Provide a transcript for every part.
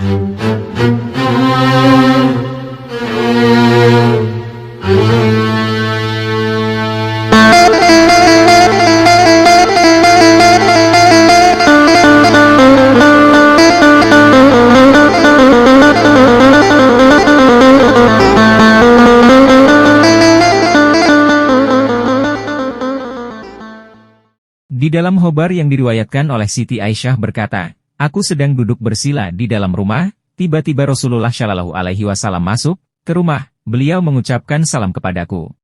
Di dalam khobar yang diriwayatkan oleh Siti Aisyah berkata, aku sedang duduk bersila di dalam rumah, tiba-tiba Rasulullah Shallallahu Alaihi Wasallam masuk ke rumah, beliau mengucapkan salam kepadaku.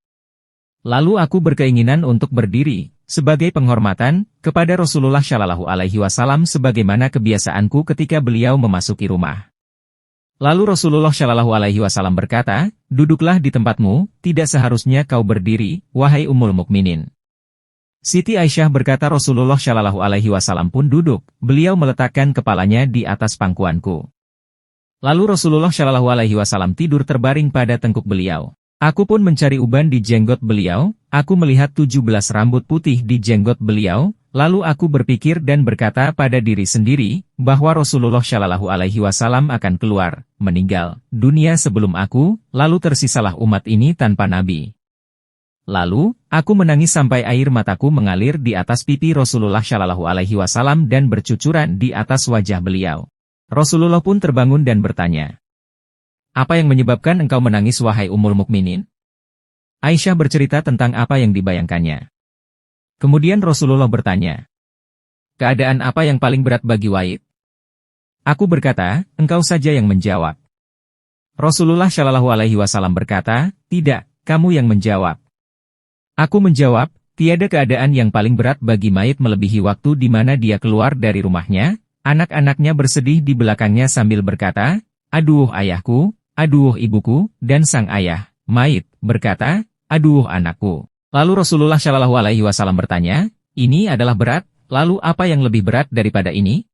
Lalu aku berkeinginan untuk berdiri, sebagai penghormatan, kepada Rasulullah Shallallahu Alaihi Wasallam sebagaimana kebiasaanku ketika beliau memasuki rumah. Lalu Rasulullah Shallallahu Alaihi Wasallam berkata, duduklah di tempatmu, tidak seharusnya kau berdiri, wahai Ummul Mukminin. Siti Aisyah berkata Rasulullah Shallallahu Alaihi Wasallam pun duduk, beliau meletakkan kepalanya di atas pangkuanku. Lalu Rasulullah Shallallahu Alaihi Wasallam tidur terbaring pada tengkuk beliau. Aku pun mencari uban di jenggot beliau, aku melihat 17 rambut putih di jenggot beliau, lalu aku berpikir dan berkata pada diri sendiri, bahwa Rasulullah Shallallahu Alaihi Wasallam akan keluar, meninggal dunia sebelum aku, lalu tersisalah umat ini tanpa nabi. Lalu, aku menangis sampai air mataku mengalir di atas pipi Rasulullah Shallallahu Alaihi Wasallam dan bercucuran di atas wajah beliau. Rasulullah pun terbangun dan bertanya, apa yang menyebabkan engkau menangis wahai Ummul Mukminin? Aisyah bercerita tentang apa yang dibayangkannya. Kemudian Rasulullah bertanya, keadaan apa yang paling berat bagi Wa'id? Aku berkata, engkau saja yang menjawab. Rasulullah Shallallahu Alaihi Wasallam berkata, tidak, kamu yang menjawab. Aku menjawab, tiada keadaan yang paling berat bagi mayit melebihi waktu di mana dia keluar dari rumahnya, anak-anaknya bersedih di belakangnya sambil berkata, aduh ayahku, aduh ibuku, dan sang ayah, mayit, berkata, aduh anakku. Lalu Rasulullah Shallallahu Alaihi Wasallam bertanya, ini adalah berat, lalu apa yang lebih berat daripada ini?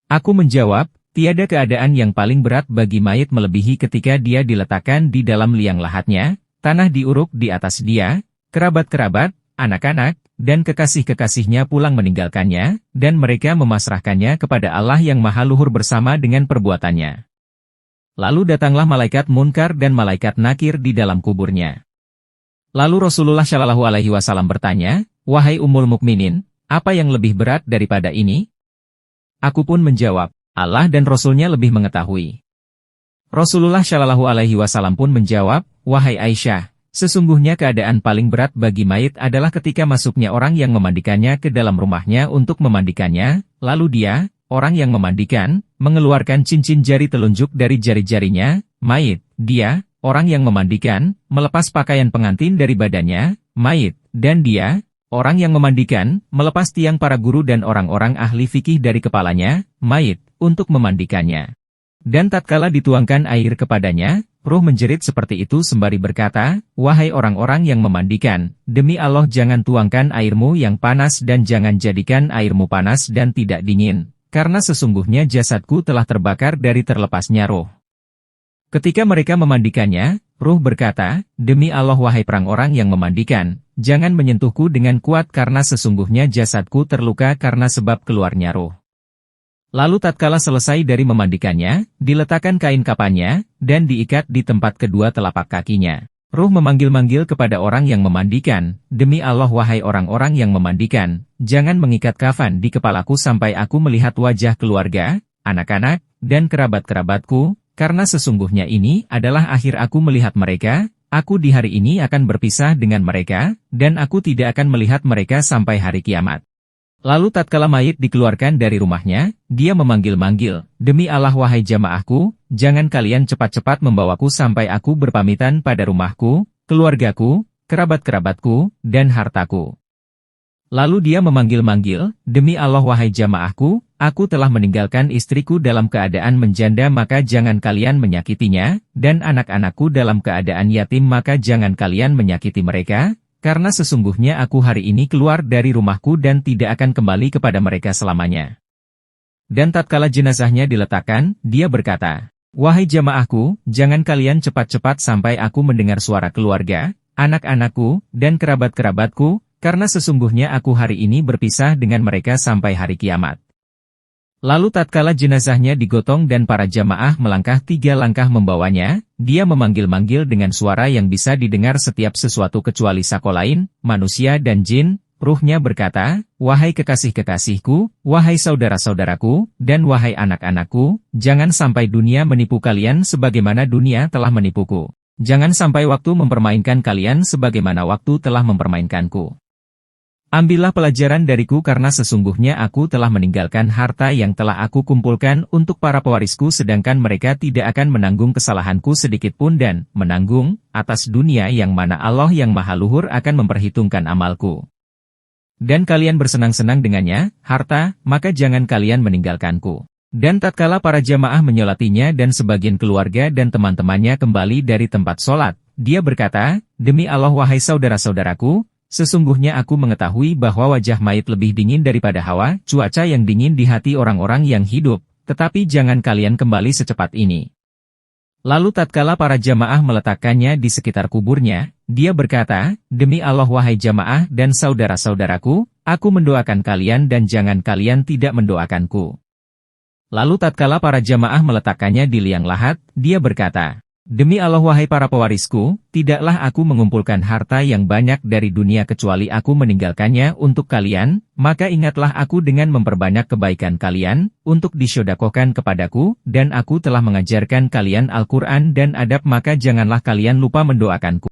Aku menjawab, tiada keadaan yang paling berat bagi mayit melebihi ketika dia diletakkan di dalam liang lahatnya, tanah diuruk di atas dia, kerabat-kerabat, anak-anak, dan kekasih-kekasihnya pulang meninggalkannya, dan mereka memasrahkannya kepada Allah yang Maha Luhur bersama dengan perbuatannya. Lalu datanglah malaikat Munkar dan malaikat Nakir di dalam kuburnya. Lalu Rasulullah Shallallahu Alaihi Wasallam bertanya, wahai Ummul Mukminin, apa yang lebih berat daripada ini? Aku pun menjawab, Allah dan Rasulnya lebih mengetahui. Rasulullah Shallallahu Alaihi Wasallam pun menjawab, wahai Aisyah, sesungguhnya keadaan paling berat bagi mayit adalah ketika masuknya orang yang memandikannya ke dalam rumahnya untuk memandikannya, lalu dia, orang yang memandikan, mengeluarkan cincin jari telunjuk dari jari-jarinya, mayit, dia, orang yang memandikan, melepas pakaian pengantin dari badannya, mayit, dan dia, orang yang memandikan, melepas tiang para guru dan orang-orang ahli fikih dari kepalanya, mayit, untuk memandikannya. Dan tatkala dituangkan air kepadanya, ruh menjerit seperti itu sembari berkata, wahai orang-orang yang memandikan, demi Allah jangan tuangkan airmu yang panas dan jangan jadikan airmu panas dan tidak dingin, karena sesungguhnya jasadku telah terbakar dari terlepasnya ruh. Ketika mereka memandikannya, ruh berkata, demi Allah wahai orang yang memandikan, jangan menyentuhku dengan kuat karena sesungguhnya jasadku terluka karena sebab keluarnya ruh. Lalu tatkala selesai dari memandikannya, diletakkan kain kapannya, dan diikat di tempat kedua telapak kakinya. Ruh memanggil-manggil kepada orang yang memandikan, demi Allah wahai orang-orang yang memandikan, jangan mengikat kafan di kepalaku sampai aku melihat wajah keluarga, anak-anak, dan kerabat-kerabatku, karena sesungguhnya ini adalah akhir aku melihat mereka, aku di hari ini akan berpisah dengan mereka, dan aku tidak akan melihat mereka sampai hari kiamat. Lalu tatkala mayit dikeluarkan dari rumahnya, dia memanggil-manggil, demi Allah wahai jamaahku, jangan kalian cepat-cepat membawaku sampai aku berpamitan pada rumahku, keluargaku, kerabat-kerabatku, dan hartaku. Lalu dia memanggil-manggil, demi Allah wahai jamaahku, aku telah meninggalkan istriku dalam keadaan menjanda maka jangan kalian menyakitinya, dan anak-anakku dalam keadaan yatim maka jangan kalian menyakiti mereka, karena sesungguhnya aku hari ini keluar dari rumahku dan tidak akan kembali kepada mereka selamanya. Dan tatkala jenazahnya diletakkan, dia berkata, wahai jamaahku, jangan kalian cepat-cepat sampai aku mendengar suara keluarga, anak-anakku, dan kerabat-kerabatku, karena sesungguhnya aku hari ini berpisah dengan mereka sampai hari kiamat. Lalu tatkala jenazahnya digotong dan para jamaah melangkah 3 langkah membawanya, dia memanggil-manggil dengan suara yang bisa didengar setiap sesuatu kecuali sakolain, manusia dan jin. Ruhnya berkata, "Wahai kekasih-kekasihku, wahai saudara-saudaraku, dan wahai anak-anakku, jangan sampai dunia menipu kalian sebagaimana dunia telah menipuku. Jangan sampai waktu mempermainkan kalian sebagaimana waktu telah mempermainkanku. Ambillah pelajaran dariku karena sesungguhnya aku telah meninggalkan harta yang telah aku kumpulkan untuk para pewarisku sedangkan mereka tidak akan menanggung kesalahanku sedikitpun dan menanggung atas dunia yang mana Allah yang Maha Luhur akan memperhitungkan amalku. Dan kalian bersenang-senang dengannya, harta, maka jangan kalian meninggalkanku." Dan tatkala para jamaah menyolatinya dan sebagian keluarga dan teman-temannya kembali dari tempat sholat, dia berkata, "Demi Allah wahai saudara-saudaraku, sesungguhnya aku mengetahui bahwa wajah mayit lebih dingin daripada hawa, cuaca yang dingin di hati orang-orang yang hidup, tetapi jangan kalian kembali secepat ini." Lalu tatkala para jamaah meletakkannya di sekitar kuburnya, dia berkata, "Demi Allah wahai jamaah dan saudara-saudaraku, aku mendoakan kalian dan jangan kalian tidak mendoakanku." Lalu tatkala para jamaah meletakkannya di liang lahat, dia berkata, "Demi Allah wahai para pewarisku, tidaklah aku mengumpulkan harta yang banyak dari dunia kecuali aku meninggalkannya untuk kalian, maka ingatlah aku dengan memperbanyak kebaikan kalian, untuk disyodakohkan kepadaku, dan aku telah mengajarkan kalian Al-Quran dan adab maka janganlah kalian lupa mendoakanku."